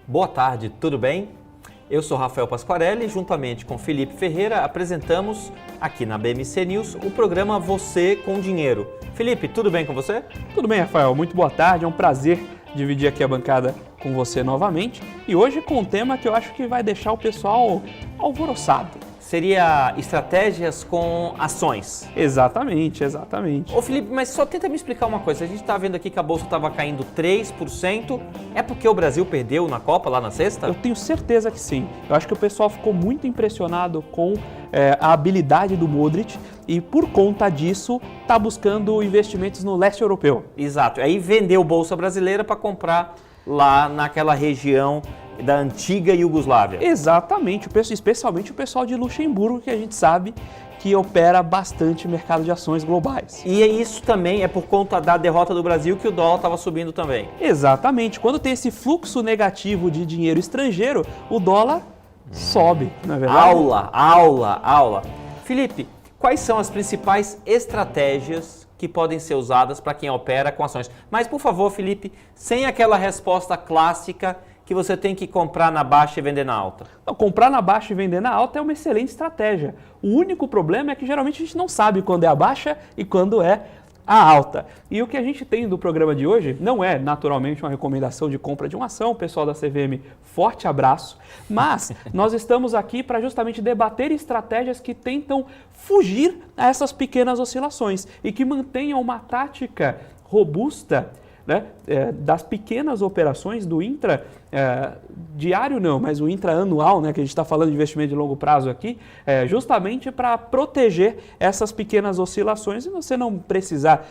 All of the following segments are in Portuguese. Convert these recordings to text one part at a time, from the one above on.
Boa tarde, tudo bem? Eu sou Rafael Pasquarelli e juntamente com Felipe Ferreira apresentamos aqui na BMC News o programa Você com Dinheiro. Felipe, tudo bem com você? Tudo bem, Rafael. Muito boa tarde. É um prazer dividir aqui a bancada com você novamente. E hoje com um tema que eu acho que vai deixar o pessoal alvoroçado. Seria estratégias com ações. Exatamente. Ô Felipe, mas só tenta me explicar uma coisa. A gente está vendo aqui que a Bolsa estava caindo 3%. É porque o Brasil perdeu na Copa, lá na sexta? Eu tenho certeza que sim. Eu acho que o pessoal ficou muito impressionado com a habilidade do Modric e por conta disso está buscando investimentos no leste europeu. Exato. Aí vendeu Bolsa Brasileira para comprar lá naquela região da antiga Iugoslávia. Exatamente, especialmente o pessoal de Luxemburgo, que a gente sabe que opera bastante mercado de ações globais. E isso também é por conta da derrota do Brasil que o dólar estava subindo também. Exatamente, quando tem esse fluxo negativo de dinheiro estrangeiro, o dólar sobe, não é verdade? Aula. Felipe, quais são as principais estratégias que podem ser usadas para quem opera com ações? Mas, por favor, Felipe, sem aquela resposta clássica que você tem que comprar na baixa e vender na alta. Não, comprar na baixa e vender na alta é uma excelente estratégia. O único problema é que geralmente a gente não sabe quando é a baixa e quando é a alta. E o que a gente tem do programa de hoje não é naturalmente uma recomendação de compra de uma ação, pessoal da CVM, forte abraço, mas nós estamos aqui para justamente debater estratégias que tentam fugir a essas pequenas oscilações e que mantenham uma tática robusta, né, das pequenas operações do diário não, mas o intra-anual, né, que a gente está falando de investimento de longo prazo aqui, justamente para proteger essas pequenas oscilações e você não precisar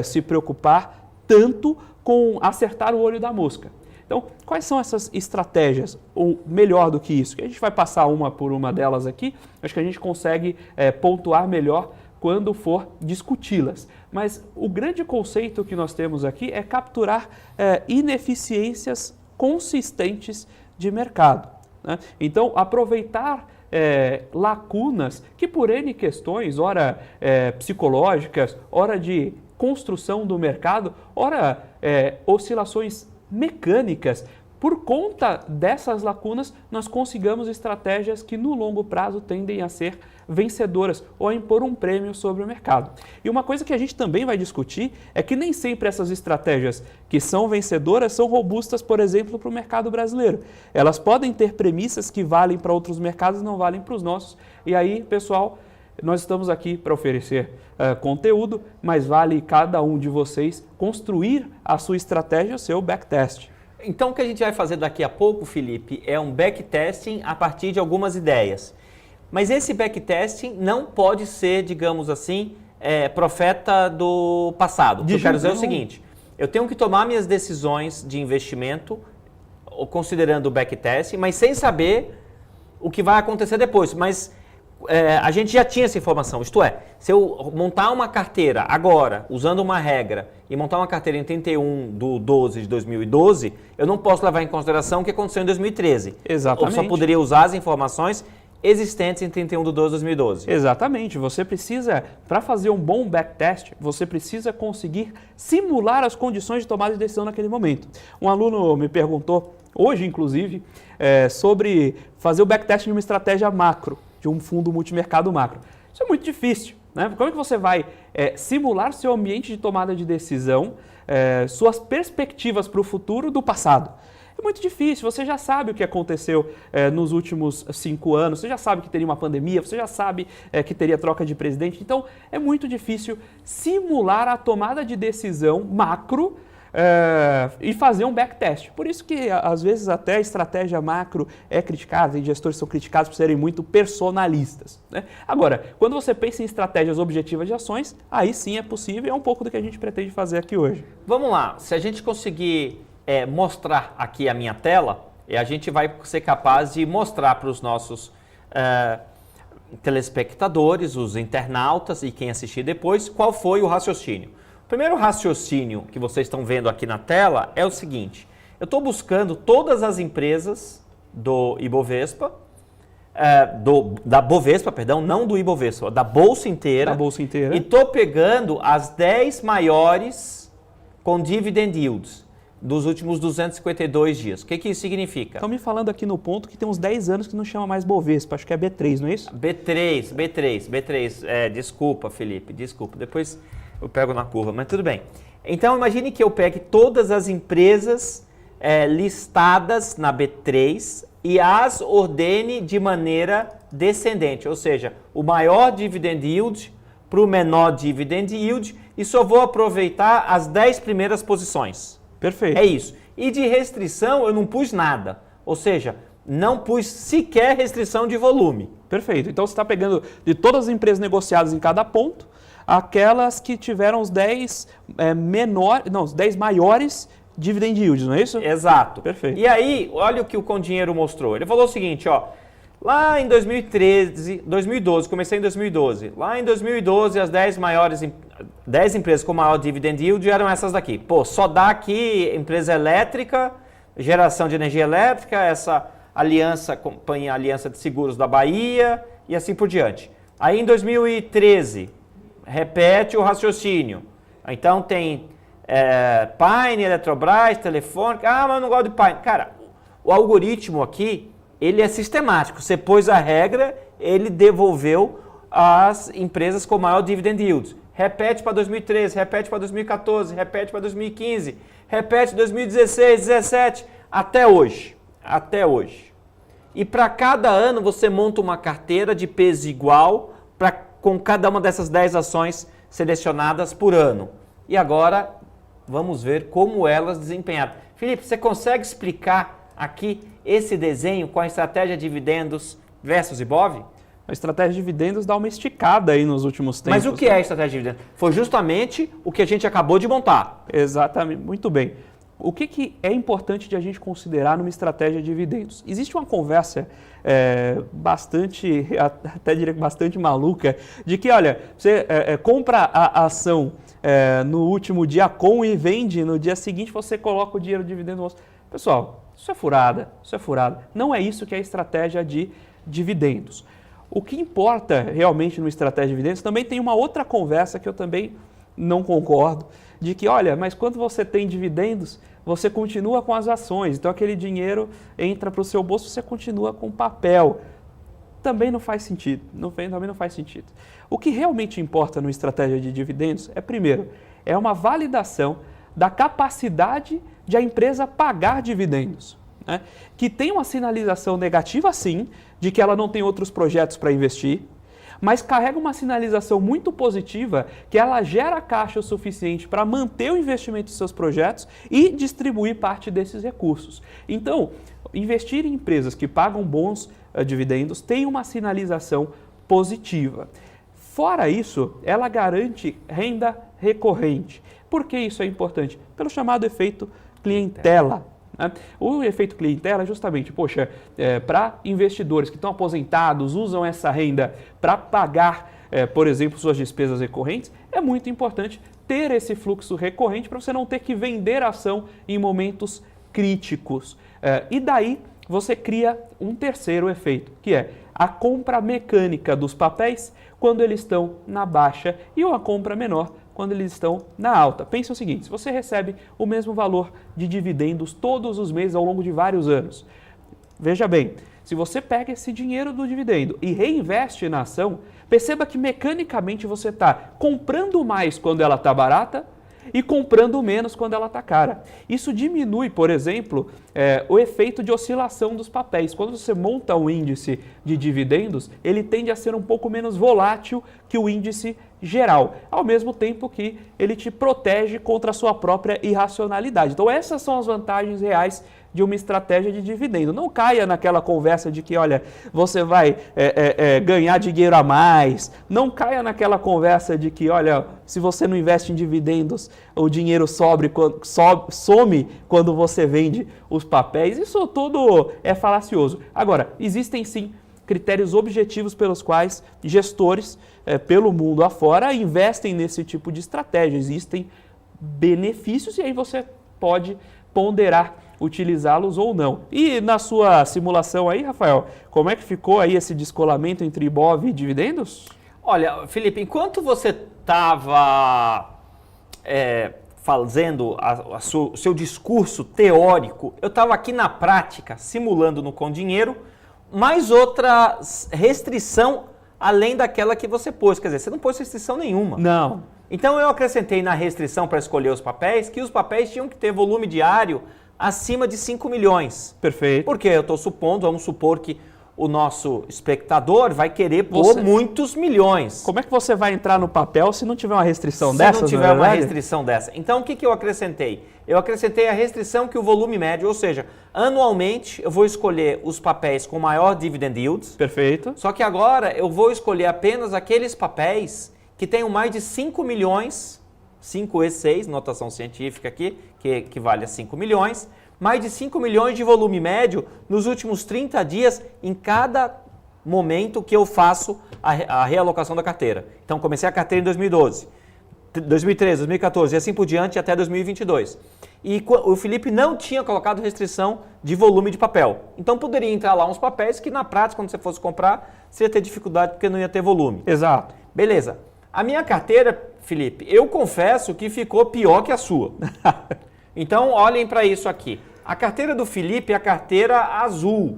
se preocupar tanto com acertar o olho da mosca. Então, quais são essas estratégias? Ou melhor do que isso, que a gente vai passar uma por uma delas aqui, acho que a gente consegue pontuar melhor quando for discuti-las. Mas o grande conceito que nós temos aqui é capturar ineficiências consistentes de mercado, né? Então, aproveitar lacunas que por N questões, ora psicológicas, ora de construção do mercado, ora oscilações mecânicas. Por conta dessas lacunas, nós consigamos estratégias que no longo prazo tendem a ser vencedoras ou a impor um prêmio sobre o mercado. E uma coisa que a gente também vai discutir é que nem sempre essas estratégias que são vencedoras são robustas, por exemplo, para o mercado brasileiro. Elas podem ter premissas que valem para outros mercados e não valem para os nossos. E aí, pessoal, nós estamos aqui para oferecer conteúdo, mas vale cada um de vocês construir a sua estratégia, o seu backtest. Então, o que a gente vai fazer daqui a pouco, Felipe, é um backtesting a partir de algumas ideias. Mas esse backtesting não pode ser, digamos assim, profeta do passado. Eu quero dizer o seguinte, eu tenho que tomar minhas decisões de investimento, considerando o backtesting, mas sem saber o que vai acontecer depois. Mas a gente já tinha essa informação, isto é, se eu montar uma carteira agora, usando uma regra, e montar uma carteira em 31/12 de 2012, eu não posso levar em consideração o que aconteceu em 2013. Exatamente. Eu só poderia usar as informações existentes em 31/12 de 2012. Exatamente. Você precisa, para fazer um bom backtest, você precisa conseguir simular as condições de tomada de decisão naquele momento. Um aluno me perguntou, hoje inclusive, sobre fazer o backtest de uma estratégia macro, de um fundo multimercado macro. Isso é muito difícil, né? Como é que você vai simular seu ambiente de tomada de decisão, suas perspectivas para o futuro do passado? É muito difícil, você já sabe o que aconteceu nos últimos 5 anos, você já sabe que teria uma pandemia, você já sabe que teria troca de presidente, então é muito difícil simular a tomada de decisão macro e fazer um backtest. Por isso que, às vezes, até a estratégia macro é criticada, e gestores são criticados por serem muito personalistas, né? Agora, quando você pensa em estratégias objetivas de ações, aí sim é possível e é um pouco do que a gente pretende fazer aqui hoje. Vamos lá, se a gente conseguir mostrar aqui a minha tela, a gente vai ser capaz de mostrar para os nossos telespectadores, os internautas e quem assistir depois, qual foi o raciocínio. O primeiro raciocínio que vocês estão vendo aqui na tela é o seguinte: eu estou buscando todas as empresas do Ibovespa, da Bovespa, perdão, não do Ibovespa, da Bolsa inteira. Da Bolsa inteira. E estou pegando as 10 maiores com dividend yields. dos últimos 252 dias. O que isso significa? Estão me falando aqui no ponto que tem uns 10 anos que não chama mais Bovespa, acho que é B3, não é isso? B3. Desculpa, Felipe, desculpa. Depois eu pego na curva, mas tudo bem. Então, imagine que eu pegue todas as empresas listadas na B3 e as ordene de maneira descendente, ou seja, o maior dividend yield para o menor dividend yield e só vou aproveitar as 10 primeiras posições. Perfeito. É isso. E de restrição eu não pus nada, ou seja, não pus sequer restrição de volume. Perfeito. Então você está pegando de todas as empresas negociadas em cada ponto, aquelas que tiveram os 10 os 10 maiores dividend yields, não é isso? Exato. Perfeito. E aí, olha o que o Condinheiro mostrou. Ele falou o seguinte, ó, lá em 2012, comecei em 2012. Lá em 2012, as 10 empresas com maior dividend yield eram essas daqui. Pô, só dá aqui empresa elétrica, geração de energia elétrica, essa companhia Aliança de Seguros da Bahia e assim por diante. Aí em 2013, repete o raciocínio. Então tem Pine, Eletrobras, Telefônica. Ah, mas eu não gosto de Pine. Cara, o algoritmo aqui, ele é sistemático. Você pôs a regra, ele devolveu as empresas com maior dividend yield. Repete para 2013, repete para 2014, repete para 2015, repete 2016, 2017, até hoje. Até hoje. E para cada ano você monta uma carteira de peso igual com cada uma dessas 10 ações selecionadas por ano. E agora vamos ver como elas desempenharam. Felipe, você consegue explicar aqui esse desenho com a estratégia dividendos versus Ibov? A estratégia de dividendos dá uma esticada aí nos últimos tempos. Mas o que é a estratégia de dividendos? Foi justamente o que a gente acabou de montar. Exatamente, muito bem. O que é importante de a gente considerar numa estratégia de dividendos? Existe uma conversa até diria bastante maluca, de que, olha, você compra a ação no último dia com e vende no dia seguinte, você coloca o dinheiro do dividendo. Pessoal, isso é furada. Não é isso que é a estratégia de dividendos. O que importa realmente numa estratégia de dividendos, também tem uma outra conversa que eu também não concordo, de que, olha, mas quando você tem dividendos, você continua com as ações, então aquele dinheiro entra para o seu bolso, você continua com papel. Também não faz sentido, também não faz sentido. O que realmente importa numa estratégia de dividendos primeiro, é uma validação da capacidade de a empresa pagar dividendos, né? Que tem uma sinalização negativa, sim, de que ela não tem outros projetos para investir, mas carrega uma sinalização muito positiva que ela gera caixa o suficiente para manter o investimento dos seus projetos e distribuir parte desses recursos. Então, investir em empresas que pagam bons dividendos tem uma sinalização positiva. Fora isso, ela garante renda recorrente. Por que isso é importante? Pelo chamado efeito clientela. O efeito clientela é justamente, para investidores que estão aposentados, usam essa renda para pagar, por exemplo, suas despesas recorrentes, é muito importante ter esse fluxo recorrente para você não ter que vender a ação em momentos críticos. E daí você cria um terceiro efeito, que é a compra mecânica dos papéis quando eles estão na baixa e uma compra menor quando eles estão na alta. Pense o seguinte, se você recebe o mesmo valor de dividendos todos os meses ao longo de vários anos, veja bem, se você pega esse dinheiro do dividendo e reinveste na ação, perceba que mecanicamente você está comprando mais quando ela está barata e comprando menos quando ela está cara. Isso diminui, por exemplo, o efeito de oscilação dos papéis. Quando você monta um índice de dividendos, ele tende a ser um pouco menos volátil que o índice geral, ao mesmo tempo que ele te protege contra a sua própria irracionalidade. Então essas são as vantagens reais de uma estratégia de dividendo. Não caia naquela conversa de que, olha, você vai ganhar dinheiro a mais. Não caia naquela conversa de que, olha, se você não investe em dividendos, o dinheiro some quando você vende os papéis. Isso tudo é falacioso. Agora, existem sim critérios objetivos pelos quais gestores pelo mundo afora investem nesse tipo de estratégia. Existem benefícios e aí você pode ponderar utilizá-los ou não. E na sua simulação aí, Rafael, como é que ficou aí esse descolamento entre Ibov e dividendos? Olha, Felipe, enquanto você estava fazendo o seu discurso teórico, eu estava aqui na prática, simulando no Com Dinheiro, mais outra restrição além daquela que você pôs. Quer dizer, você não pôs restrição nenhuma. Não. Então eu acrescentei na restrição para escolher os papéis que os papéis tinham que ter volume diário acima de 5 milhões. Perfeito. Porque eu estou supondo, vamos supor que o nosso espectador vai querer pôr muitos milhões. Como é que você vai entrar no papel se não tiver uma restrição dessa? Se não tiver uma restrição dessa. Então, o que eu acrescentei? Eu acrescentei a restrição que o volume médio, ou seja, anualmente eu vou escolher os papéis com maior dividend yields. Perfeito. Só que agora eu vou escolher apenas aqueles papéis que tenham mais de 5 milhões, 5E6, notação científica aqui, que equivale a 5 milhões, mais de 5 milhões de volume médio nos últimos 30 dias em cada momento que eu faço a realocação da carteira. Então, comecei a carteira em 2012, 2013, 2014 e assim por diante até 2022. E o Felipe não tinha colocado restrição de volume de papel. Então, poderia entrar lá uns papéis que, na prática, quando você fosse comprar, você ia ter dificuldade porque não ia ter volume. Exato. Beleza. A minha carteira, Felipe, eu confesso que ficou pior que a sua. Então, olhem para isso aqui. A carteira do Felipe é a carteira azul,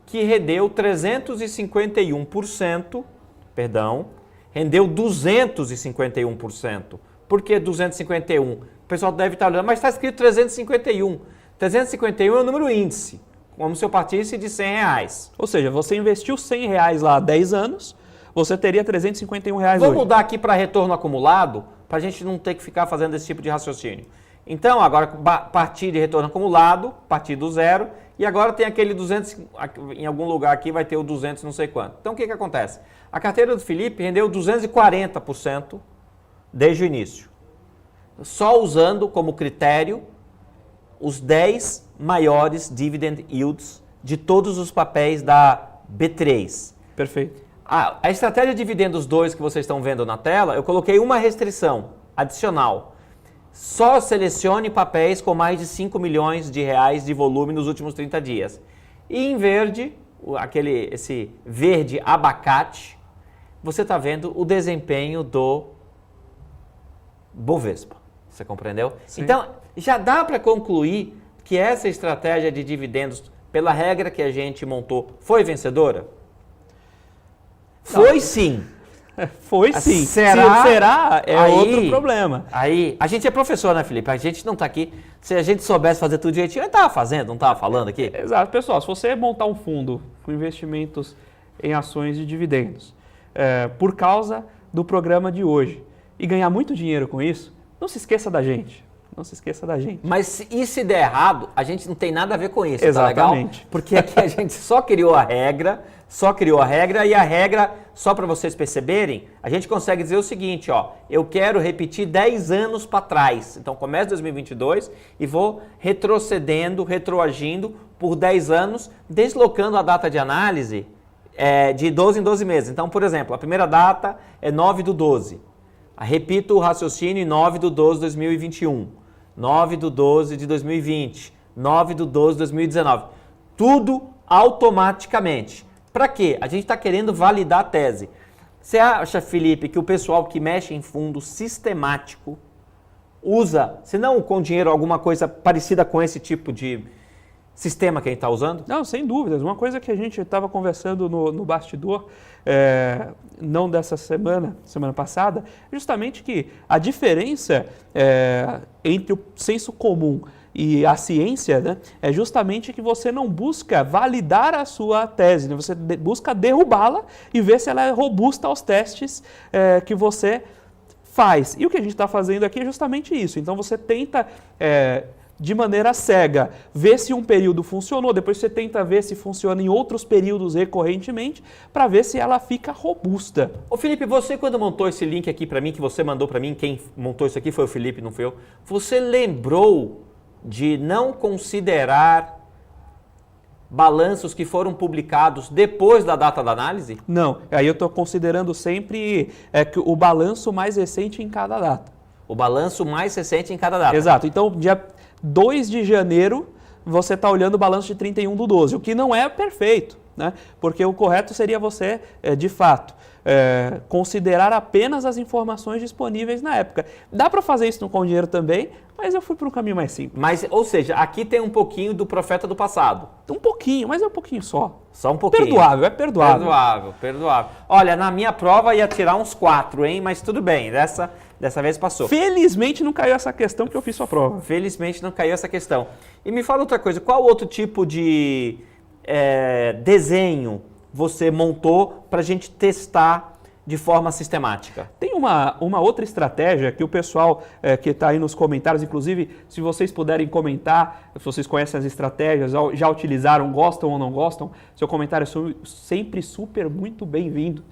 que rendeu 351%, rendeu 251%. Por que 251? O pessoal deve estar olhando, mas está escrito 351. 351 é o número índice, como se eu partisse de R$100. Ou seja, você investiu R$100 lá há 10 anos, você teria R$351 hoje. Vou mudar aqui para retorno acumulado, para a gente não ter que ficar fazendo esse tipo de raciocínio. Então, agora, partir de retorno acumulado, partir do zero, e agora tem aquele 200, em algum lugar aqui vai ter o 200 não sei quanto. Então, o que acontece? A carteira do Felipe rendeu 240% desde o início, só usando como critério os 10 maiores dividend yields de todos os papéis da B3. Perfeito. A estratégia de dividendos 2 que vocês estão vendo na tela, eu coloquei uma restrição adicional. Só selecione papéis com mais de 5 milhões de reais de volume nos últimos 30 dias. E em verde, esse verde abacate, você está vendo o desempenho do Bovespa. Você compreendeu? Sim. Então, já dá para concluir que essa estratégia de dividendos, pela regra que a gente montou, foi vencedora? Foi sim. Foi sim. Será? É outro problema. Aí, a gente é professor, né, Felipe? A gente não está aqui. Se a gente soubesse fazer tudo direitinho, eu estava fazendo, não estava falando aqui? Exato. Pessoal, se você montar um fundo com investimentos em ações de dividendos, por causa do programa de hoje, e ganhar muito dinheiro com isso, não se esqueça da gente. Não se esqueça da gente. Mas e se der errado, a gente não tem nada a ver com isso, Exatamente. Tá legal? Porque aqui a gente só criou a regra, e a regra, só para vocês perceberem, a gente consegue dizer o seguinte, ó, eu quero repetir 10 anos para trás. Então, começo 2022 e vou retroagindo por 10 anos, deslocando a data de análise de 12 em 12 meses. Então, por exemplo, a primeira data é 9/12. Repito o raciocínio em 9/12 de 2021. 9/12 de 2020, 9/12 de 2019. Tudo automaticamente. Para quê? A gente está querendo validar a tese. Você acha, Felipe, que o pessoal que mexe em fundo sistemático usa, se não com dinheiro, alguma coisa parecida com esse tipo de sistema que a gente está usando? Não, sem dúvidas. Uma coisa que a gente estava conversando no bastidor, não dessa semana passada, justamente que a diferença entre o senso comum e a ciência, né, é justamente que você não busca validar a sua tese, né? Você busca derrubá-la e ver se ela é robusta aos testes que você faz. E o que a gente está fazendo aqui é justamente isso. Então você tenta de maneira cega, ver se um período funcionou, depois você tenta ver se funciona em outros períodos recorrentemente, para ver se ela fica robusta. Ô Felipe, você quando montou esse link aqui para mim, que você mandou para mim, quem montou isso aqui foi o Felipe, não fui eu, você lembrou de não considerar balanços que foram publicados depois da data da análise? Não, aí eu estou considerando sempre o balanço mais recente em cada data. O balanço mais recente em cada data. Exato, então dia 2 de janeiro você está olhando o balanço de 31/12, o que não é perfeito, né? Porque o correto seria você, de fato, considerar apenas as informações disponíveis na época. Dá para fazer isso com dinheiro também, mas eu fui para um caminho mais simples. Mas, ou seja, aqui tem um pouquinho do profeta do passado. Um pouquinho, mas é um pouquinho só. Só um pouquinho. Perdoável, é perdoável. Perdoável. Olha, na minha prova ia tirar uns 4, hein? Mas tudo bem, dessa vez passou. Felizmente não caiu essa questão porque eu fiz sua prova. Felizmente não caiu essa questão. E me fala outra coisa, qual outro tipo de desenho você montou para a gente testar de forma sistemática? Tem uma outra estratégia que o pessoal que está aí nos comentários, inclusive, se vocês puderem comentar, se vocês conhecem as estratégias, já utilizaram, gostam ou não gostam, seu comentário é sempre super muito bem-vindo.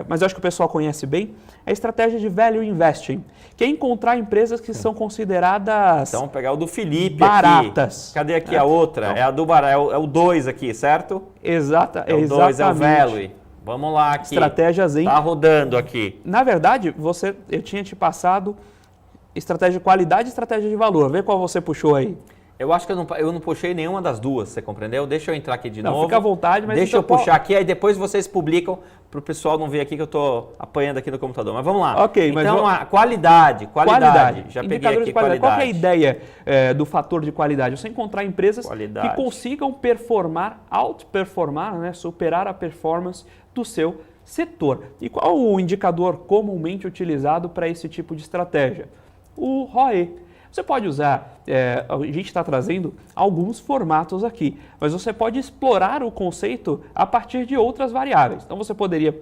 Mas eu acho que o pessoal conhece bem, é a estratégia de value investing, que é encontrar empresas que são consideradas então, vamos pegar o do Felipe baratas. Aqui. Cadê aqui a outra? Então, é a do barato, é o 2 aqui, certo? Exatamente. É o 2, é o value. Vamos lá aqui. Estratégias em... Tá rodando aqui. Na verdade, eu tinha te passado estratégia de qualidade e estratégia de valor. Vê qual você puxou aí. Eu acho que eu não puxei nenhuma das duas, você compreendeu? Deixa eu entrar aqui de novo. Fica à vontade, mas... Deixa eu puxar aqui, aí depois vocês publicam para o pessoal não ver aqui que eu estou apanhando aqui no computador. Mas vamos lá. Ok, mas então, a qualidade. Já peguei aqui qualidade. Qual é a ideia do fator de qualidade? Você encontrar empresas que consigam outperformar, né, superar a performance do seu setor. E qual o indicador comumente utilizado para esse tipo de estratégia? O ROE. Você pode usar, a gente está trazendo alguns formatos aqui, mas você pode explorar o conceito a partir de outras variáveis. Então você poderia,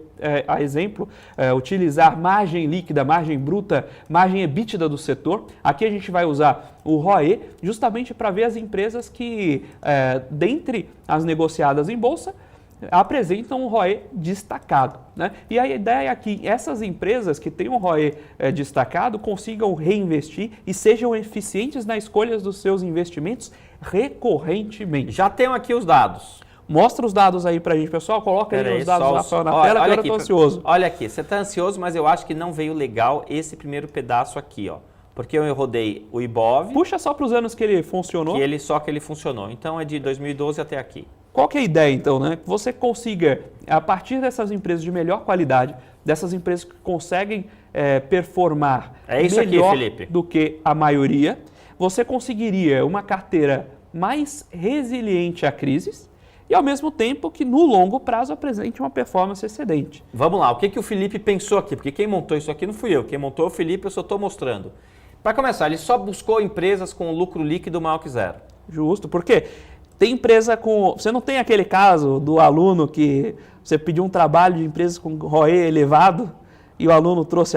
a exemplo, utilizar margem líquida, margem bruta, margem EBITDA do setor. Aqui a gente vai usar o ROE justamente para ver as empresas que, dentre as negociadas em bolsa, apresentam um ROE destacado, né? E a ideia é que essas empresas que têm um ROE destacado consigam reinvestir e sejam eficientes na escolha dos seus investimentos recorrentemente. Já tenho aqui os dados. Mostra os dados aí pra gente, pessoal. Coloca aí os dados, Rafael, na tela, que eu estou ansioso. Olha aqui, você está ansioso, mas eu acho que não veio legal esse primeiro pedaço aqui, ó. Porque eu rodei o IBOV. Puxa só para os anos que ele funcionou. Só que ele funcionou. Então é de 2012 até aqui. Qual que é a ideia, então, né? Que você consiga, a partir dessas empresas de melhor qualidade, dessas empresas que conseguem performar melhor Felipe, do que a maioria, você conseguiria uma carteira mais resiliente a crises e, ao mesmo tempo, que no longo prazo apresente uma performance excedente. Vamos lá, o que o Felipe pensou aqui? Porque quem montou isso aqui não fui eu, quem montou é o Felipe, eu só estou mostrando. Para começar, ele só buscou empresas com lucro líquido maior que zero. Justo, porque tem empresa com... Você não tem aquele caso do aluno que você pediu um trabalho de empresas com ROE elevado e o aluno trouxe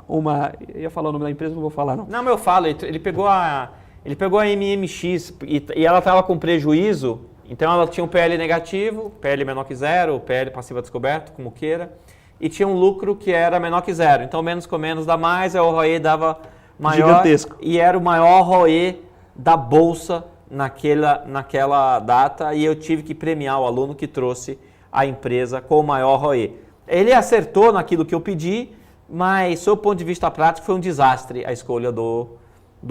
uma... Eu ia falar o nome da empresa, não vou falar não. Não, mas eu falo, ele pegou a MMX e ela estava com prejuízo, então ela tinha um PL negativo, PL menor que zero, PL passiva descoberto, como queira, e tinha um lucro que era menor que zero. Então menos com menos dá mais, aí o ROE dava maior. Gigantesco. E era o maior ROE da bolsa naquela data, e eu tive que premiar o aluno que trouxe a empresa com o maior ROE. Ele acertou naquilo que eu pedi, mas, sob o ponto de vista prático, foi um desastre a escolha do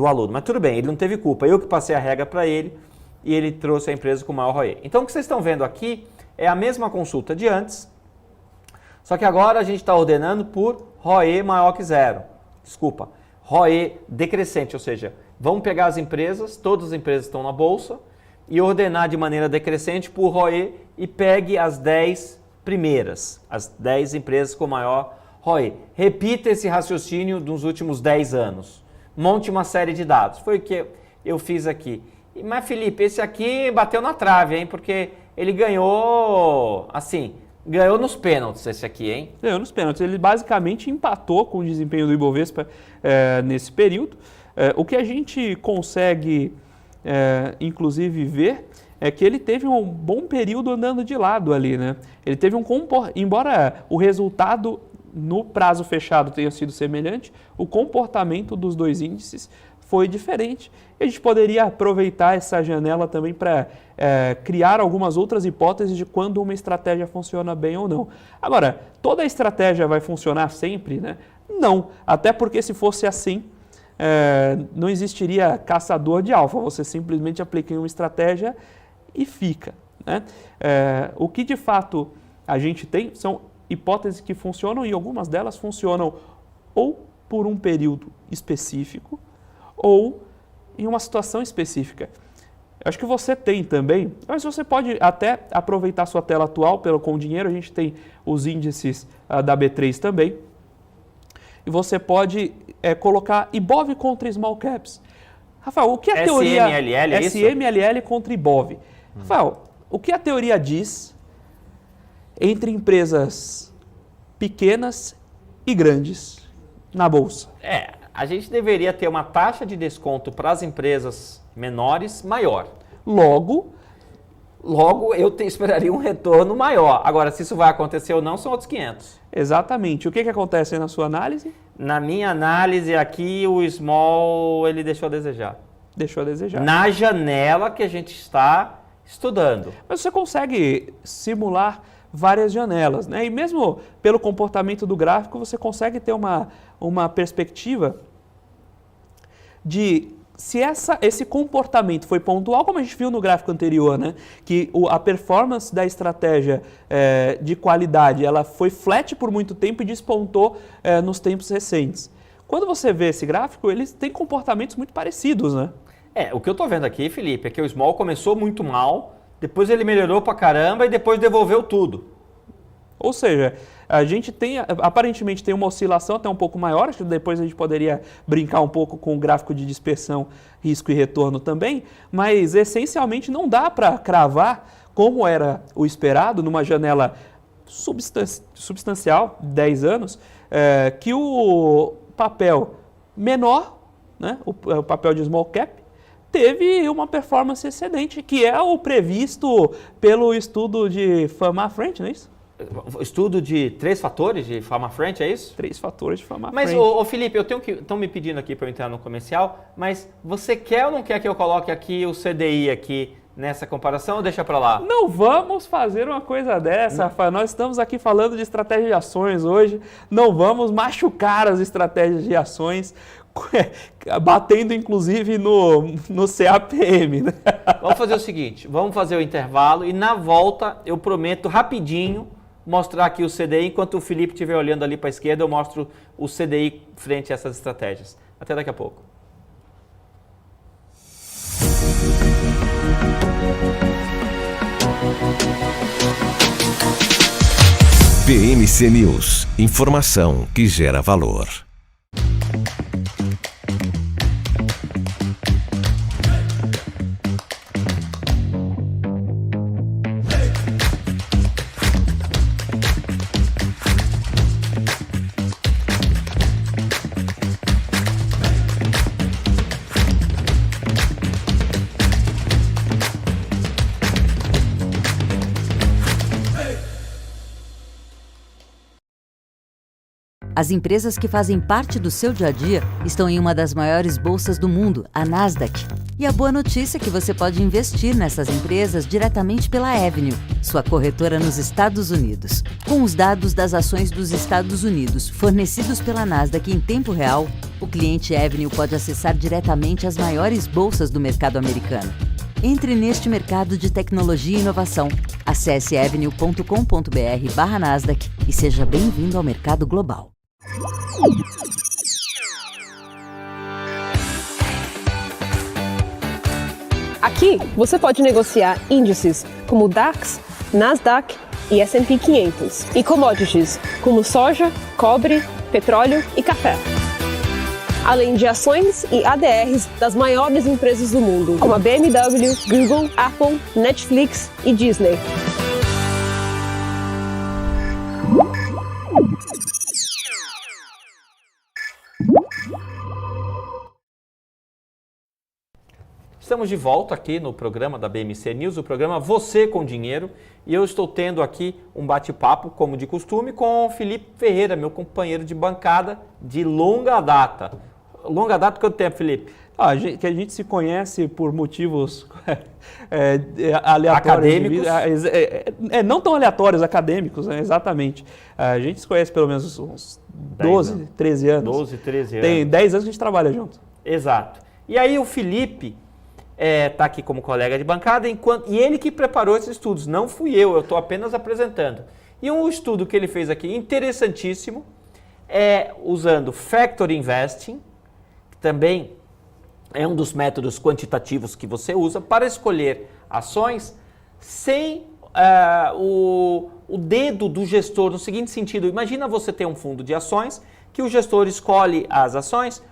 aluno. Mas tudo bem, ele não teve culpa. Eu que passei a regra para ele e ele trouxe a empresa com o maior ROE. Então, o que vocês estão vendo aqui é a mesma consulta de antes, só que agora a gente está ordenando por ROE maior que zero. Desculpa, ROE decrescente, ou seja, vamos pegar as empresas, todas as empresas estão na bolsa, e ordenar de maneira decrescente por ROE e pegue as 10 primeiras, as 10 empresas com maior ROE. Repita esse raciocínio dos últimos 10 anos. Monte uma série de dados. Foi o que eu fiz aqui. Mas, Felipe, esse aqui bateu na trave, hein? Porque ele ganhou, assim, ganhou nos pênaltis esse aqui, hein? Ganhou nos pênaltis. Ele basicamente empatou com o desempenho do Ibovespa nesse período. O que a gente consegue, inclusive, ver é que ele teve um bom período andando de lado ali, né? Ele teve embora o resultado no prazo fechado tenha sido semelhante, o comportamento dos dois índices foi diferente. E a gente poderia aproveitar essa janela também para criar algumas outras hipóteses de quando uma estratégia funciona bem ou não. Agora, toda a estratégia vai funcionar sempre, né? Não, até porque se fosse assim, não existiria caçador de alfa, você simplesmente aplica uma estratégia e fica, né? O que de fato a gente tem são hipóteses que funcionam e algumas delas funcionam ou por um período específico ou em uma situação específica. Eu acho que você tem também, mas você pode até aproveitar sua tela atual com o dinheiro, a gente tem os índices da B3 também, e você pode colocar IBOV contra Small Caps. Rafael, o que a teoria... SMLL, é isso? SMLL contra IBOV. Rafael, o que a teoria diz entre empresas pequenas e grandes na Bolsa? A gente deveria ter uma taxa de desconto para as empresas menores maior. Logo, eu esperaria um retorno maior. Agora, se isso vai acontecer ou não, são outros 500. exatamente. O que acontece aí na sua análise? Na minha análise aqui, o small, ele deixou a desejar. Deixou a desejar. Na janela que a gente está estudando. Mas você consegue simular várias janelas, né? E mesmo pelo comportamento do gráfico, você consegue ter uma perspectiva de se esse comportamento foi pontual, como a gente viu no gráfico anterior, né? Que a performance da estratégia de qualidade ela foi flat por muito tempo e despontou nos tempos recentes. Quando você vê esse gráfico, eles têm comportamentos muito parecidos, né? O que eu estou vendo aqui, Felipe, é que o small começou muito mal, depois ele melhorou pra caramba e depois devolveu tudo. Ou seja, a gente aparentemente tem uma oscilação até um pouco maior, acho que depois a gente poderia brincar um pouco com o gráfico de dispersão, risco e retorno também, mas essencialmente não dá para cravar como era o esperado numa janela substancial, 10 anos, que o papel menor, né, o papel de small cap, teve uma performance excedente, que é o previsto pelo estudo de Fama-Friend, não é isso? Estudo de 3 fatores de Fama-Friend, é isso? 3 fatores de Fama-Friend. Mas, Felipe, estão me pedindo aqui para eu entrar no comercial, mas você quer ou não quer que eu coloque aqui o CDI aqui nessa comparação ou deixa para lá? Não vamos fazer uma coisa dessa, Rafael. Nós estamos aqui falando de estratégia de ações hoje, não vamos machucar as estratégias de ações, batendo inclusive no CAPM. Né? Vamos fazer o seguinte, vamos fazer o intervalo e na volta eu prometo rapidinho mostrar aqui o CDI, enquanto o Felipe estiver olhando ali para a esquerda, eu mostro o CDI frente a essas estratégias. Até daqui a pouco. BMC News, informação que gera valor. As empresas que fazem parte do seu dia a dia estão em uma das maiores bolsas do mundo, a Nasdaq. E a boa notícia é que você pode investir nessas empresas diretamente pela Avenue, sua corretora nos Estados Unidos. Com os dados das ações dos Estados Unidos fornecidos pela Nasdaq em tempo real, o cliente Avenue pode acessar diretamente as maiores bolsas do mercado americano. Entre neste mercado de tecnologia e inovação. Acesse avenue.com.br/Nasdaq e seja bem-vindo ao mercado global. Aqui você pode negociar índices como DAX, Nasdaq e S&P 500 e commodities como soja, cobre, petróleo e café. Além de ações e ADRs das maiores empresas do mundo, como a BMW, Google, Apple, Netflix e Disney. Estamos de volta aqui no programa da BMC News, o programa Você com Dinheiro, e eu estou tendo aqui um bate-papo, como de costume, com o Felipe Ferreira, meu companheiro de bancada de longa data. Longa data quanto tempo, Felipe? Que a gente se conhece por motivos aleatórios. Acadêmicos? Não tão aleatórios, acadêmicos, né? Exatamente. A gente se conhece pelo menos uns 12, 13 anos. 12, 13 anos. Tem 10 anos que a gente trabalha junto. Exato. E aí o Felipe está aqui como colega de bancada, e ele que preparou esses estudos, não fui eu estou apenas apresentando. E um estudo que ele fez aqui, interessantíssimo, é usando Factor Investing, que também é um dos métodos quantitativos que você usa para escolher ações sem o dedo do gestor, no seguinte sentido: imagina você ter um fundo de ações que o gestor escolhe as ações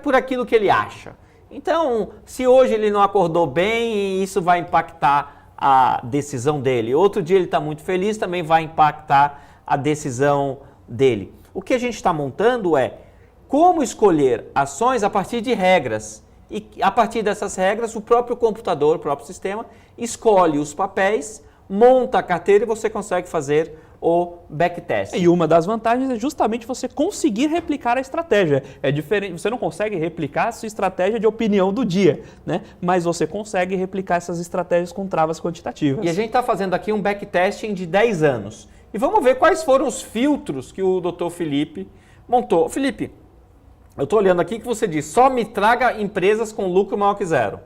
por aquilo que ele acha. Então, se hoje ele não acordou bem, isso vai impactar a decisão dele. Outro dia ele está muito feliz, também vai impactar a decisão dele. O que a gente está montando é como escolher ações a partir de regras. E a partir dessas regras, o próprio computador, o próprio sistema, escolhe os papéis, monta a carteira e você consegue fazer o backtest. E uma das vantagens é justamente você conseguir replicar a estratégia. É diferente, você não consegue replicar a sua estratégia de opinião do dia, né? Mas você consegue replicar essas estratégias com travas quantitativas. E a gente está fazendo aqui um backtesting de 10 anos. E vamos ver quais foram os filtros que o Dr. Felipe montou. Felipe, eu estou olhando aqui que você diz, só me traga empresas com lucro maior que zero.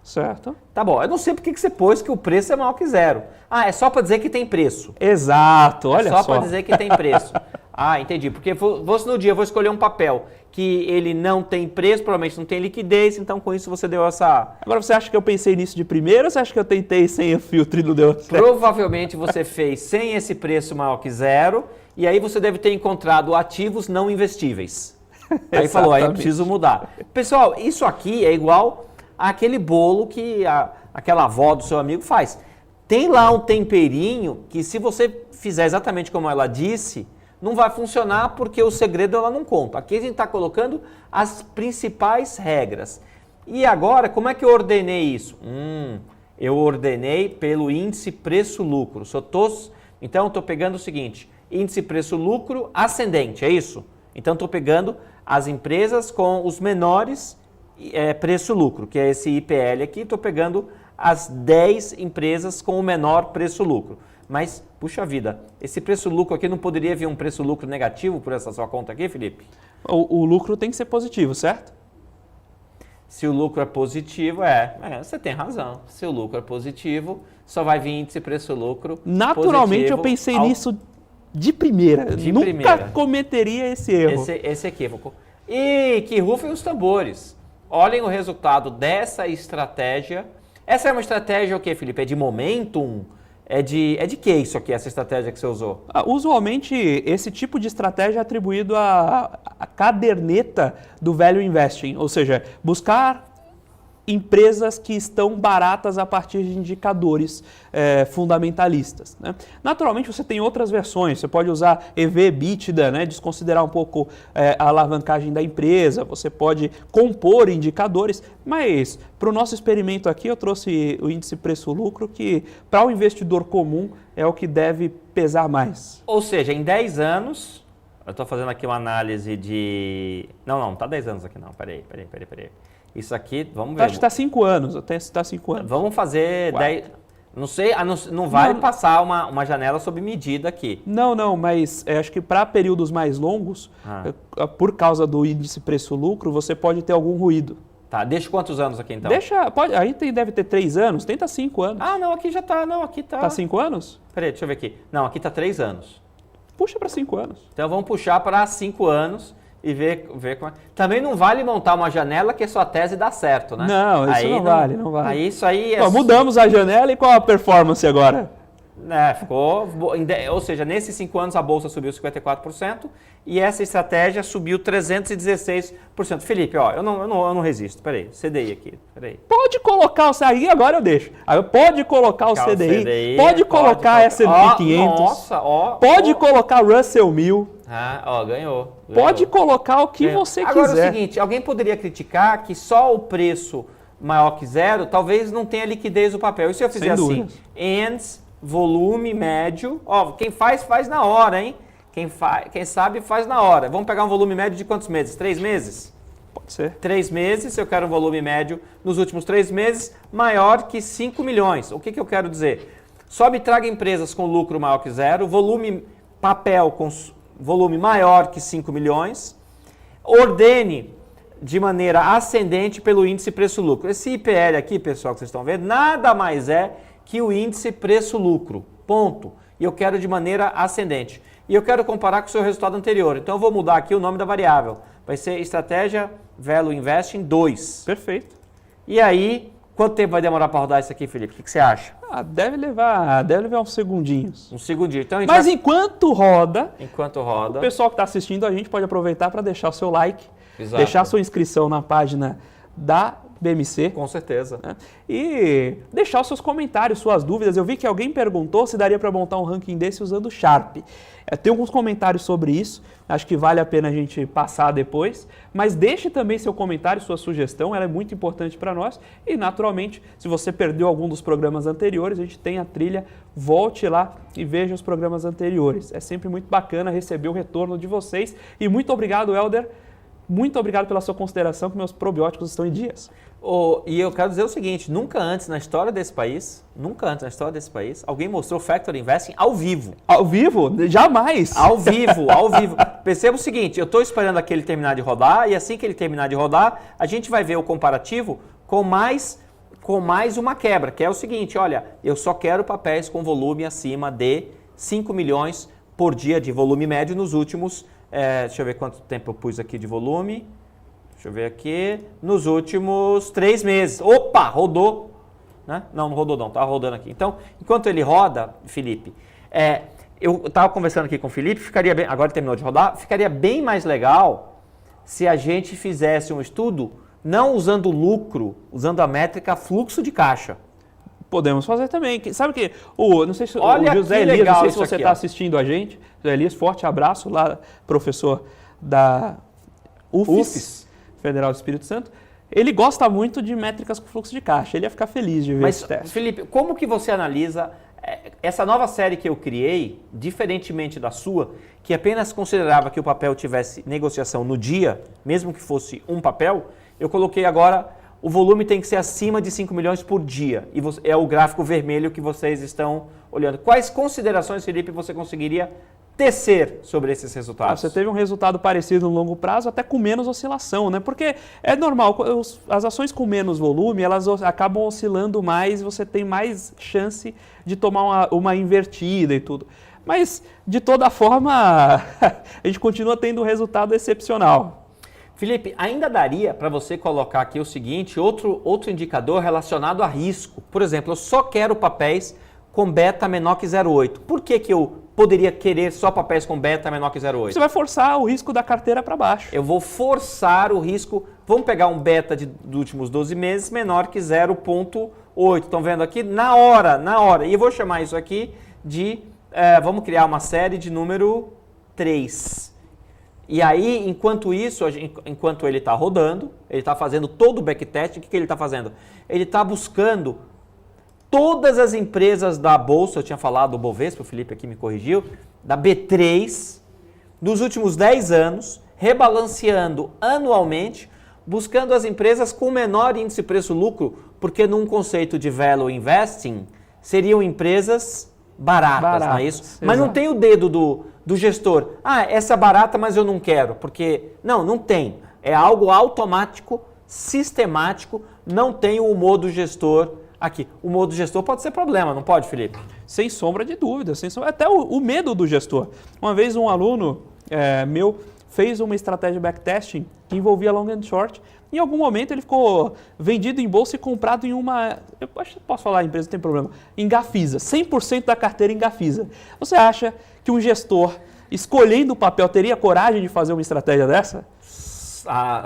Certo. Tá bom, eu não sei porque que você pôs que o preço é maior que zero. Ah, é só para dizer que tem preço. Exato, olha só. É só para dizer que tem preço. Ah, entendi. Porque no dia eu vou escolher um papel que ele não tem preço, provavelmente não tem liquidez, então com isso você deu essa... Agora você acha que eu pensei nisso de primeiro ou você acha que eu tentei sem o filtro e não deu certo? Provavelmente você fez sem esse preço maior que zero, e aí você deve ter encontrado ativos não investíveis. Aí falou, aí eu preciso mudar. Pessoal, isso aqui é igual àquele bolo que aquela avó do seu amigo faz. Tem lá um temperinho que se você fizer exatamente como ela disse, não vai funcionar porque o segredo ela não conta. Aqui a gente está colocando as principais regras. E agora, como é que eu ordenei isso? Eu ordenei pelo índice preço-lucro. Então, eu estou pegando o seguinte, índice preço-lucro ascendente, é isso? Então, estou pegando as empresas com os menores preço-lucro, que é esse IPL aqui, estou pegando as 10 empresas com o menor preço-lucro. Mas, puxa vida, esse preço-lucro aqui não poderia vir um preço-lucro negativo por essa sua conta aqui, Felipe? O lucro tem que ser positivo, certo? Se o lucro é positivo, você tem razão. Se o lucro é positivo, só vai vir índice preço-lucro Naturalmente eu pensei nisso de primeira. Nunca primeira. Cometeria esse erro. Esse equívoco. E que rufem os tambores. Olhem o resultado dessa estratégia. Essa é uma estratégia o quê, Felipe? É de momentum? É de que isso aqui, essa estratégia que você usou? Usualmente, esse tipo de estratégia é atribuído à caderneta do Value Investing, ou seja, buscar empresas que estão baratas a partir de indicadores fundamentalistas, né? Naturalmente, você tem outras versões, você pode usar EV/EBITDA, né, desconsiderar um pouco a alavancagem da empresa, você pode compor indicadores, mas para o nosso experimento aqui eu trouxe o índice preço-lucro, que para o investidor comum é o que deve pesar mais. Ou seja, em 10 anos, eu estou fazendo aqui uma análise de... Não está 10 anos aqui não, peraí. Isso aqui, vamos ver. Acho que está 5 anos, até está 5 anos. Vamos fazer 10... Não sei, não vale passar uma janela sob medida aqui. Não, mas acho que para períodos mais longos, por causa do índice preço-lucro, você pode ter algum ruído. Tá, deixa quantos anos aqui então? Aí deve ter 3 anos, tenta 5 anos. Ah, não, aqui já está, aqui está... Está 5 anos? Peraí, deixa eu ver aqui. Não, aqui está 3 anos. Puxa para 5 anos. Então vamos puxar para 5 anos e ver como é. Também não vale montar uma janela que a sua tese dá certo, né? Não, isso aí não vale. Aí isso aí é... Bom, mudamos a janela e qual a performance agora? Ficou... Ou seja, nesses 5 anos a Bolsa subiu 54% e essa estratégia subiu 316%. Felipe, eu não resisto. Peraí, CDI aqui. Peraí. Pode colocar o CDI, agora eu deixo. Pode colocar o CDI, pode colocar S&P 500. Nossa, pode colocar Russell 1000. Ganhou. Pode colocar o que você quiser. Agora é o seguinte, alguém poderia criticar que só o preço maior que zero talvez não tenha liquidez do papel. E se eu fizer assim, ENS, volume médio, quem faz na hora, hein? Quem sabe faz na hora. Vamos pegar um volume médio de quantos meses? 3 meses? Pode ser. 3 meses, eu quero um volume médio nos últimos 3 meses maior que 5 milhões. O que eu quero dizer? Só me traga empresas com lucro maior que zero, volume papel com volume maior que 5 milhões, ordene de maneira ascendente pelo índice preço-lucro. Esse IPL aqui, pessoal, que vocês estão vendo, nada mais é que o índice preço-lucro, ponto. e eu quero de maneira ascendente. E eu quero comparar com o seu resultado anterior. Então eu vou mudar aqui o nome da variável. Vai ser estratégia Value Investing 2. Perfeito. E aí, quanto tempo vai demorar para rodar isso aqui, Felipe? O que você acha? Deve levar uns segundinhos. Um segundinho. Então, Mas enquanto roda, o pessoal que está assistindo a gente pode aproveitar para deixar o seu like, Exato. deixar a sua inscrição na página da BMC. Com certeza. Né? E deixar os seus comentários, suas dúvidas. Eu vi que alguém perguntou se daria para montar um ranking desse usando o Sharp. Tem alguns comentários sobre isso, acho que vale a pena a gente passar depois, mas deixe também seu comentário, sua sugestão, ela é muito importante para nós e naturalmente, se você perdeu algum dos programas anteriores, a gente tem a trilha, volte lá e veja os programas anteriores. É sempre muito bacana receber o retorno de vocês e muito obrigado, Helder. Muito obrigado pela sua consideração, que meus probióticos estão em dias. E eu quero dizer o seguinte, nunca antes na história desse país, alguém mostrou Factor Investing ao vivo. Ao vivo? Jamais! Ao vivo. Perceba o seguinte, eu estou esperando aquele terminar de rodar e assim que ele terminar de rodar, a gente vai ver o comparativo com mais uma quebra, que é o seguinte, olha, eu só quero papéis com volume acima de 5 milhões por dia de volume médio nos últimos... deixa eu ver quanto tempo eu pus aqui de volume. Deixa eu ver aqui. Nos últimos 3 meses. Opa, rodou. Né? Não rodou não, tá rodando aqui. Então, enquanto ele roda, Felipe, eu estava conversando aqui com o Felipe, agora ele terminou de rodar, ficaria bem mais legal se a gente fizesse um estudo não usando lucro, usando a métrica fluxo de caixa. Podemos fazer também. Sabe que não sei se Olha o José que Elias, legal não sei se isso você aqui, está ó. assistindo a gente. José Elias, forte abraço lá, professor da UFES, Federal do Espírito Santo. Ele gosta muito de métricas com fluxo de caixa. Ele ia ficar feliz de ver esse teste. Felipe, como que você analisa essa nova série que eu criei, diferentemente da sua, que apenas considerava que o papel tivesse negociação no dia, mesmo que fosse um papel, eu coloquei agora... O volume tem que ser acima de 5 milhões por dia. E é o gráfico vermelho que vocês estão olhando. Quais considerações, Felipe, você conseguiria tecer sobre esses resultados? Você teve um resultado parecido no longo prazo, até com menos oscilação, né? Porque é normal, as ações com menos volume, elas acabam oscilando mais, você tem mais chance de tomar uma invertida e tudo. Mas, de toda forma, a gente continua tendo um resultado excepcional. Felipe, ainda daria para você colocar aqui o seguinte, outro indicador relacionado a risco. Por exemplo, eu só quero papéis com beta menor que 0,8. Por que eu poderia querer só papéis com beta menor que 0,8? Você vai forçar o risco da carteira para baixo. Eu vou forçar o risco. Vamos pegar um beta dos últimos 12 meses menor que 0,8. Estão vendo aqui? Na hora. E eu vou chamar isso aqui de... vamos criar uma série de número 3. E aí, enquanto ele está rodando, ele está fazendo todo o backtest, o que ele está fazendo? Ele está buscando todas as empresas da Bolsa, eu tinha falado do Bovespa, o Felipe aqui me corrigiu, da B3, dos últimos 10 anos, rebalanceando anualmente, buscando as empresas com menor índice preço-lucro, porque num conceito de value investing, seriam empresas baratas, não é isso? Exato. Mas não tem o dedo do gestor. Essa é barata, mas eu não quero, porque... Não tem. É algo automático, sistemático, não tem o modo gestor aqui. O modo gestor pode ser problema, não pode, Felipe? Sem sombra de dúvida, até o medo do gestor. Uma vez um aluno meu fez uma estratégia backtesting que envolvia long and short. Em algum momento ele ficou vendido em bolsa e comprado em uma... Eu acho que posso falar a empresa, não tem problema. Em Gafisa, 100% da carteira em Gafisa. Você acha que um gestor, escolhendo o papel, teria coragem de fazer uma estratégia dessa?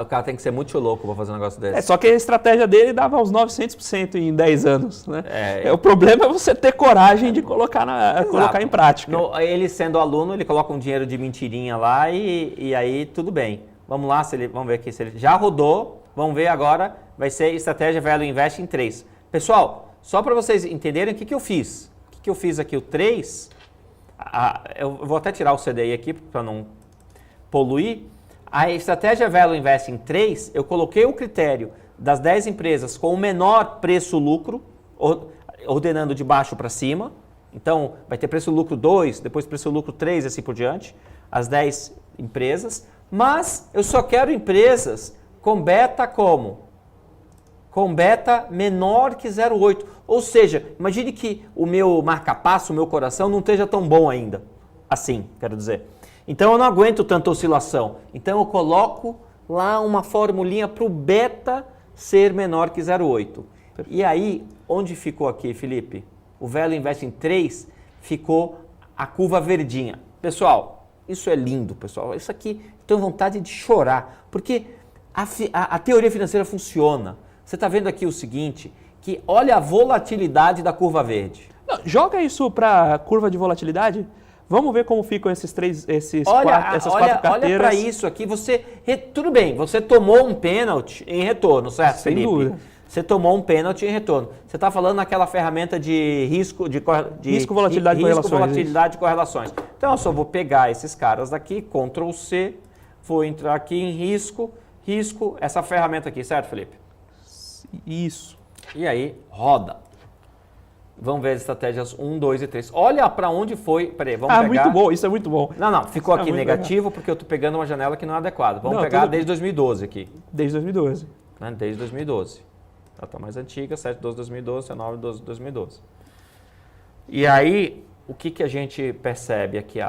O cara tem que ser muito louco para fazer um negócio desse. Só que a estratégia dele dava uns 900% em 10 anos. Né? O problema é você ter coragem de colocar em prática. Ele sendo aluno, ele coloca um dinheiro de mentirinha lá e aí tudo bem. Vamos lá, vamos ver aqui se ele já rodou. Vamos ver agora, vai ser estratégia Value Investing 3. Pessoal, só para vocês entenderem o que eu fiz. O que eu fiz aqui, o 3, eu vou até tirar o CDI aqui para não poluir. A estratégia Value Investing 3, eu coloquei o critério das 10 empresas com o menor preço-lucro, ordenando de baixo para cima. Então, vai ter preço-lucro 2, depois preço-lucro 3 e assim por diante, as 10 empresas. Mas eu só quero empresas com beta como com beta menor que 0,8. Ou seja, imagine que o meu marca-passo, o meu coração não esteja tão bom ainda. Assim, quero dizer. Então eu não aguento tanta oscilação. Então eu coloco lá uma formulinha para o beta ser menor que 0,8. E aí, onde ficou aqui, Felipe? O Value Investing 3 ficou a curva verdinha. Pessoal, isso é lindo, pessoal. Isso aqui, tenho vontade de chorar, porque a teoria financeira funciona. Você está vendo aqui o seguinte, que olha a volatilidade da curva verde. Não, joga isso para a curva de volatilidade. Vamos ver como ficam essas quatro carteiras. Olha para isso aqui. Tudo bem, você tomou um pênalti em retorno, certo, Sem Felipe? dúvida. Você tomou um pênalti em retorno. Você está falando naquela ferramenta de risco, risco, volatilidade e correlações. Então eu só vou pegar esses caras daqui, Ctrl C, vou entrar aqui em risco, essa ferramenta aqui, certo, Felipe? Isso. E aí, roda. Vamos ver as estratégias 1, 2 e 3. Olha para onde foi. Peraí, vamos pegar. Muito bom, isso é muito bom. Não, ficou aqui negativo porque eu estou pegando uma janela que não é adequada. Vamos pegar desde 2012 aqui. Desde 2012. Né? Desde 2012. Ela está mais antiga, 7/12/2012, 19/12/2012. E aí, o que a gente percebe aqui?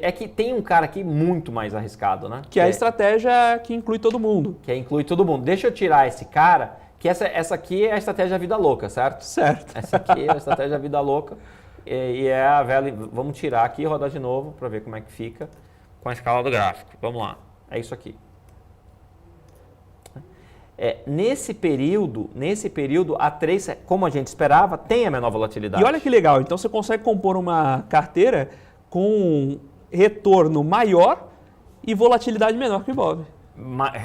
É que tem um cara aqui muito mais arriscado, né? Que é a estratégia que inclui todo mundo. Que inclui todo mundo. Deixa eu tirar esse cara, que essa aqui é a estratégia da vida louca, certo? Certo. Essa aqui é a estratégia da vida louca. E é a velha. Vamos tirar aqui e rodar de novo para ver como é que fica com a escala do gráfico. Vamos lá. É isso aqui. Nesse período, a 3, como a gente esperava, tem a menor volatilidade. E olha que legal, então você consegue compor uma carteira com retorno maior e volatilidade menor que o Ibov.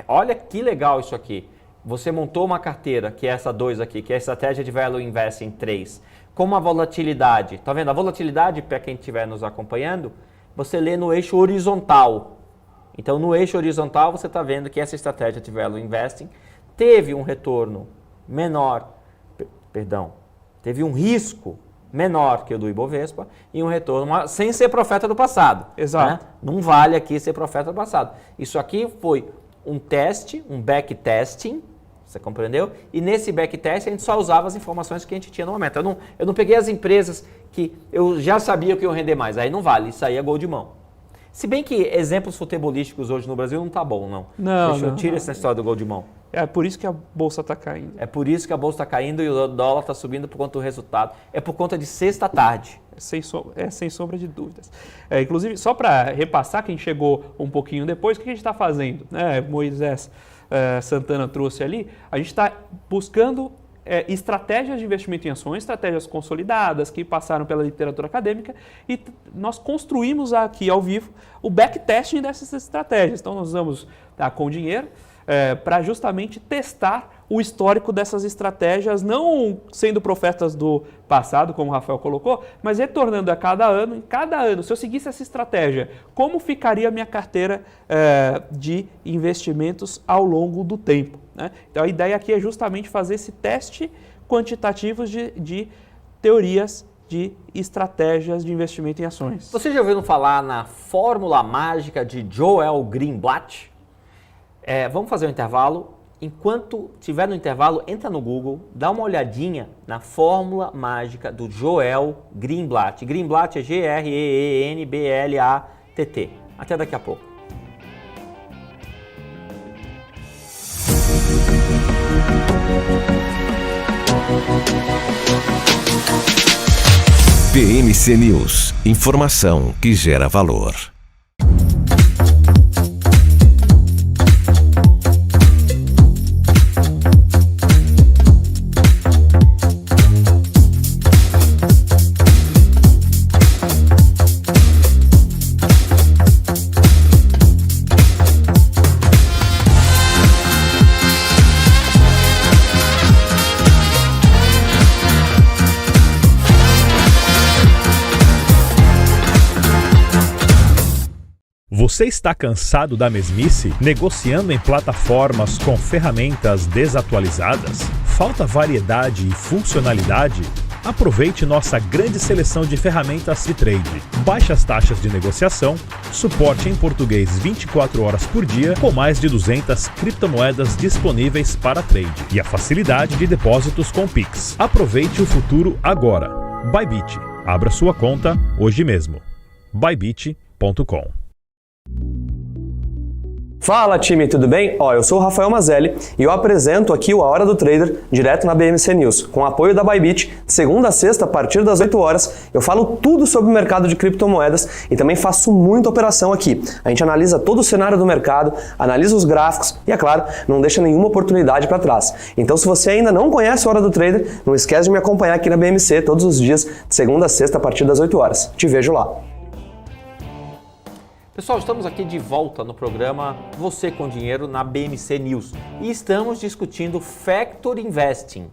Olha que legal isso aqui. Você montou uma carteira, que é essa 2 aqui, que é a estratégia de Value Investing 3, com uma volatilidade. Tá vendo? A volatilidade, para quem estiver nos acompanhando, você lê no eixo horizontal. Então, no eixo horizontal, você está vendo que essa estratégia de Value Investing teve um retorno menor, teve um risco menor que o do Ibovespa e um retorno sem ser profeta do passado. Exato. Né? Não vale aqui ser profeta do passado. Isso aqui foi um teste, um backtesting, você compreendeu? E nesse backtesting a gente só usava as informações que a gente tinha no momento. Eu não peguei as empresas que eu já sabia que iam render mais, aí não vale, isso aí é gol de mão. Se bem que exemplos futebolísticos hoje no Brasil não tá bom, não. Deixa eu tirar essa história do gol de mão. É por isso que a bolsa está caindo. É por isso que a bolsa está caindo e o dólar está subindo por conta do resultado. É por conta de sexta-tarde. Sem sombra de dúvidas. Inclusive, só para repassar, quem chegou um pouquinho depois, o que a gente está fazendo? Moisés Santana trouxe ali, a gente está buscando estratégias de investimento em ações, estratégias consolidadas que passaram pela literatura acadêmica e nós construímos aqui ao vivo o backtesting dessas estratégias. Então nós vamos com dinheiro para justamente testar o histórico dessas estratégias, não sendo profetas do passado, como o Rafael colocou, mas retornando a cada ano. Em cada ano, se eu seguisse essa estratégia, como ficaria a minha carteira de investimentos ao longo do tempo? Né? Então a ideia aqui é justamente fazer esse teste quantitativo de teorias de estratégias de investimento em ações. Você já ouviu falar na fórmula mágica de Joel Greenblatt? Vamos fazer um intervalo. Enquanto estiver no intervalo, entra no Google, dá uma olhadinha na fórmula mágica do Joel Greenblatt. Greenblatt é Greenblatt. Até daqui a pouco. PMC News. Informação que gera valor. Você está cansado da mesmice, negociando em plataformas com ferramentas desatualizadas? Falta variedade e funcionalidade? Aproveite nossa grande seleção de ferramentas de trade, baixas taxas de negociação, suporte em português 24 horas por dia, com mais de 200 criptomoedas disponíveis para trade e a facilidade de depósitos com Pix. Aproveite o futuro agora. Bybit. Abra sua conta hoje mesmo. Bybit.com. Fala time, tudo bem? Eu sou o Rafael Mazelli e eu apresento aqui o A Hora do Trader direto na BMC News. Com o apoio da Bybit, de segunda a sexta, a partir das 8 horas, eu falo tudo sobre o mercado de criptomoedas e também faço muita operação aqui. A gente analisa todo o cenário do mercado, analisa os gráficos e, é claro, não deixa nenhuma oportunidade para trás. Então, se você ainda não conhece a Hora do Trader, não esquece de me acompanhar aqui na BMC todos os dias, de segunda a sexta, a partir das 8 horas. Te vejo lá. Pessoal, estamos aqui de volta no programa Você com Dinheiro na BMC News e estamos discutindo Factor Investing.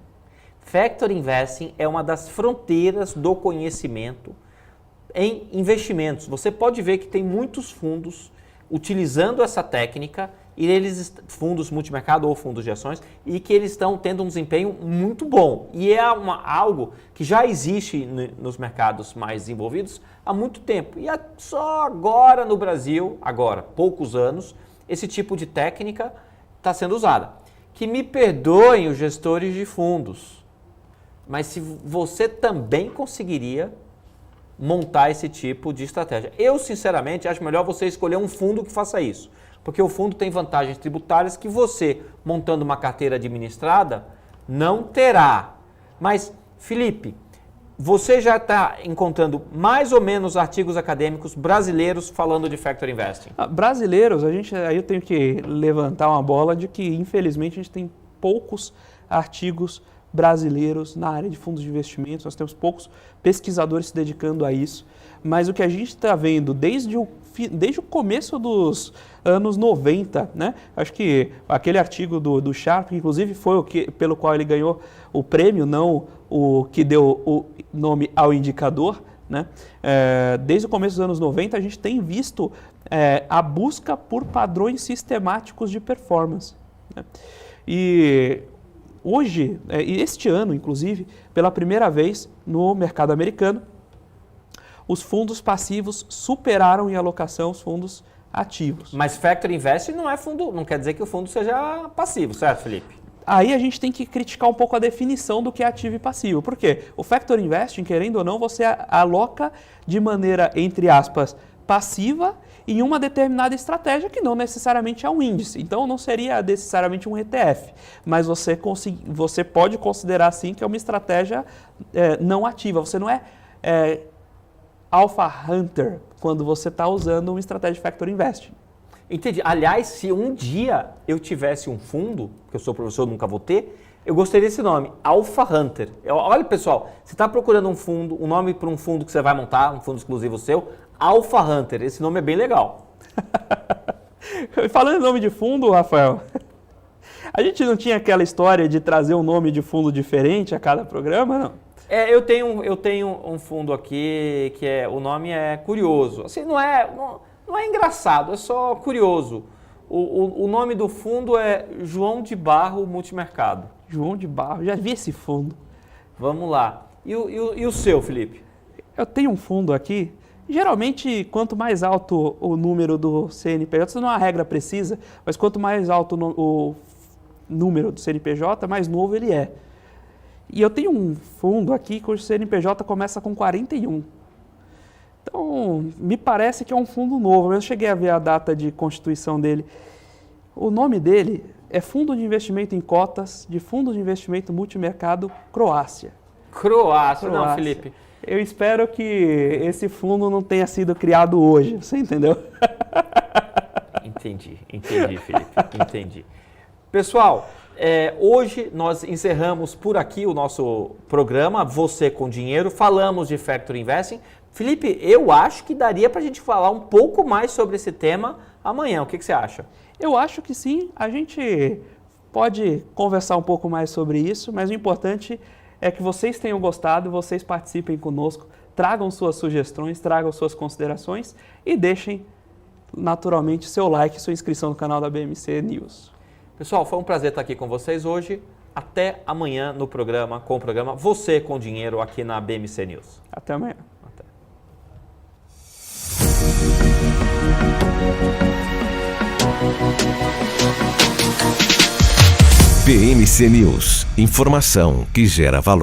Factor Investing é uma das fronteiras do conhecimento em investimentos. Você pode ver que tem muitos fundos utilizando essa técnica, e eles, fundos multimercado ou fundos de ações, e que eles estão tendo um desempenho muito bom. E é algo que já existe nos mercados mais desenvolvidos há muito tempo. E é só agora no Brasil, poucos anos, esse tipo de técnica está sendo usada. Que me perdoem os gestores de fundos, mas se você também conseguiria montar esse tipo de estratégia. Eu, sinceramente, acho melhor você escolher um fundo que faça isso. Porque o fundo tem vantagens tributárias que você, montando uma carteira administrada, não terá. Mas, Felipe, você já está encontrando mais ou menos artigos acadêmicos brasileiros falando de Factor Investing? Brasileiros, aí eu tenho que levantar uma bola de que, infelizmente, a gente tem poucos artigos brasileiros na área de fundos de investimentos, nós temos poucos pesquisadores se dedicando a isso, mas o que a gente está vendo desde o começo dos anos 90, né? Acho que aquele artigo do Sharpe, que inclusive foi pelo qual ele ganhou o prêmio, não o que deu o nome ao indicador, né? Desde o começo dos anos 90 a gente tem visto a busca por padrões sistemáticos de performance, né? E hoje, este ano, inclusive, pela primeira vez no mercado americano, os fundos passivos superaram em alocação os fundos ativos. Mas Factor Investing não é fundo, não quer dizer que o fundo seja passivo, certo, Felipe? Aí a gente tem que criticar um pouco a definição do que é ativo e passivo. Por quê? O Factor Investing, querendo ou não, você aloca de maneira, entre aspas, passiva em uma determinada estratégia que não necessariamente é um índice. Então não seria necessariamente um ETF, mas você pode considerar sim que é uma estratégia não ativa. Você não é Alpha Hunter quando você está usando uma estratégia de Factor Investing. Entendi. Aliás, se um dia eu tivesse um fundo, que eu sou professor, nunca vou ter, eu gostaria desse nome, Alpha Hunter. Olha, pessoal, você está procurando um nome para um fundo que você vai montar, um fundo exclusivo seu, Alpha Hunter. Esse nome é bem legal. Falando em nome de fundo, Rafael, a gente não tinha aquela história de trazer um nome de fundo diferente a cada programa, não? Eu tenho um fundo aqui que o nome é curioso. Assim, não é engraçado, é só curioso. O nome do fundo é João de Barro Multimercado. João de Barro, já vi esse fundo. Vamos lá. E o seu, Felipe? Eu tenho um fundo aqui. Geralmente, quanto mais alto o número do CNPJ, isso não é uma regra precisa, mas quanto mais alto o número do CNPJ, mais novo ele é. E eu tenho um fundo aqui cujo CNPJ começa com 41. Então, me parece que é um fundo novo. Eu cheguei a ver a data de constituição dele. O nome dele é Fundo de Investimento em Cotas de Fundo de Investimento Multimercado Croácia. Croácia, não, Felipe. Eu espero que esse fundo não tenha sido criado hoje, você entendeu? Entendi, Felipe, entendi. Pessoal, hoje nós encerramos por aqui o nosso programa Você com Dinheiro. Falamos de Factor Investing. Felipe, eu acho que daria para a gente falar um pouco mais sobre esse tema amanhã. O que você acha? Eu acho que sim. A gente pode conversar um pouco mais sobre isso, mas o importante é que vocês tenham gostado, vocês participem conosco, tragam suas sugestões, tragam suas considerações e deixem naturalmente seu like e sua inscrição no canal da BMC News. Pessoal, foi um prazer estar aqui com vocês hoje. Até amanhã no programa, com o programa Você com Dinheiro aqui na BMC News. Até amanhã. Até. BMC News, informação que gera valor.